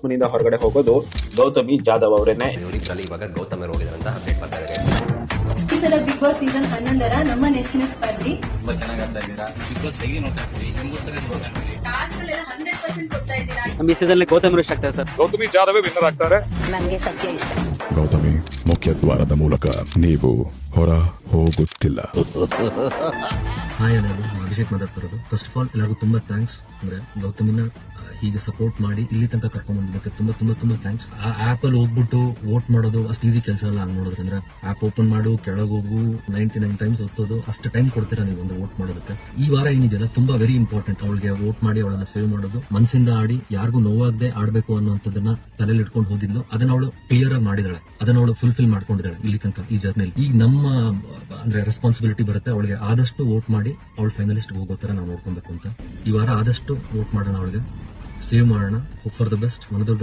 House ಮನಿಂದ ಹೊರಗಡೆ ಹೋಗೋದು ಗೌತಮಿ ಜಾಧವ್ ಅವರೇನೆ. ಇವರಿಬ್ಬರಲ್ಲಿ ಇವಾಗ ಗೌತಮ್ ಅವರು ಹೋಗಿದ್ದಾರೆ ಅಂತ ಅಪ್ಡೇಟ್ ಬರ್ತಾ ಇದೆ. ಈ ಸಲ ಬಿಗ್ ಬಾಸ್ ಸೀಸನ್ 11 ನಮ್ಮ ನೆಚ್ಚಿನ ಸ್ಪರ್ಧಿ. ತುಂಬಾ ಚೆನ್ನಾಗಿ ಆಡ್ತಾ ಇದ್ದೀರಾ. ಬಿಗ್ ಬಾಸ್ ಹೇಗೆ ನೋಡ್ತಾ ಇದ್ದೀರಿ? ಟಾಸ್ಕ್ ಅಲ್ಲಿ 100% ಕೊಡ್ತಾ ಇದ್ದೀರಾ. ನಮ್ಮ ಈ ಸೀಸನ್ ಗೌತಮ್ ಇಷ್ಟ ಆಗ್ತಾರೆ ಸರ್. ಗೌತಮಿ ಜಾಧವ್ ವಿನ್ನರ್ ಆಗ್ತಾರೆ. ನನಗೆ ಸತ್ಯ ಇಷ್ಟ. ಗೌತಮಿ ಮುಖ್ಯ ದ್ವಾರದ ಮೂಲಕ ನೀವು ಹೊರ ಹೋಗುತ್ತಿಲ್ಲ. ಹಾಯ್, ನಾನು ಅಭಿಷೇಕ್ ಮಾತಾಡ್ತಿರೋದು. ಫಸ್ಟ್ ಆಫ್ ಆಲ್ ಎಲ್ಲರಿಗೂ ತುಂಬಾ ಥ್ಯಾಂಕ್ಸ್. ಅಂದ್ರೆ ಗೌತಮಿನ ಹೀಗೆ ಸಪೋರ್ಟ್ ಮಾಡಿ ಇಲ್ಲಿ ತನಕ ಕರ್ಕೊಂಡ್ ಬಂದಿದ್ದಕ್ಕೆ ತುಂಬಾ ತುಂಬಾ ತುಂಬಾ ಥ್ಯಾಂಕ್ಸ್. ಆ ಆಪ್ ಅಲ್ಲಿ ಹೋಗ್ಬಿಟ್ಟು ವೋಟ್ ಮಾಡೋದು ಅಷ್ಟು ಈಸಿ ಕೆಲಸ ಅಲ್ಲ. ಹಂಗ್ ನೋಡಿದ್ರೆ ಆಪ್ ಓಪನ್ ಮಾಡು, ಕೆಳಗೆ ಹೋಗು, 99 ಟೈಮ್ಸ್ ಒತ್ತೋದು, ಅಷ್ಟು ಟೈಮ್ ಕೊಡ್ತೀರಾ ನೀವು ಒಂದು ವೋಟ್ ಮಾಡೋದಕ್ಕೆ. ಈ ವಾರ ಏನಿದೆಯಲ್ಲ ತುಂಬಾ ವೆರಿ ಇಂಪಾರ್ಟೆಂಟ್. ಅವಳಿಗೆ ವೋಟ್ ಮಾಡಿ ಅವಳನ್ನ ಸೇವ್ ಮಾಡೋದು, ಮನಸ್ಸಿಂದ ಆಡಿ ಯಾರಿಗೂ ನೋವಾಗದೆ ಆಡ್ಬೇಕು ಅನ್ನೋಂಥದ್ದನ್ನ ತಲೆಯಲ್ಲಿ ಇಟ್ಕೊಂಡು ಹೋಗಿದ್ಲು. ಅದನ್ನ ಅವಳು ಕ್ಲಿಯರ್ ಆಗಿ ಮಾಡಿದಾಳೆ, ಅದನ್ನ ಅವಳು ಫುಲ್ಫಿಲ್ ಮಾಡ್ಕೊಂಡಿದ್ದಾಳೆ ಇಲ್ಲಿ ತನಕ ಈ ಜರ್ನಿಲಿ. ಈಗ ನಮ್ಮ ಅಂದ್ರೆ ರೆಸ್ಪಾನ್ಸಿಬಿಲಿಟಿ ಬರುತ್ತೆ ಅವಳಿಗೆ ಆದಷ್ಟು ವೋಟ್ ಮಾಡಿ ಅವಳು ಫೈನಲಿಸ್ಟ್ ಹೋಗೋ ತರ ನಾವು ನೋಡ್ಕೊಬೇಕು ಅಂತ. ಈ ವಾರ ಆದಷ್ಟು ವೋಟ್ ಮಾಡೋಣ, ಅವಳಿಗೆ ಸೇವ್ ಮಾಡೋಣ. Hope for the best. ಮನದುರ್ಗ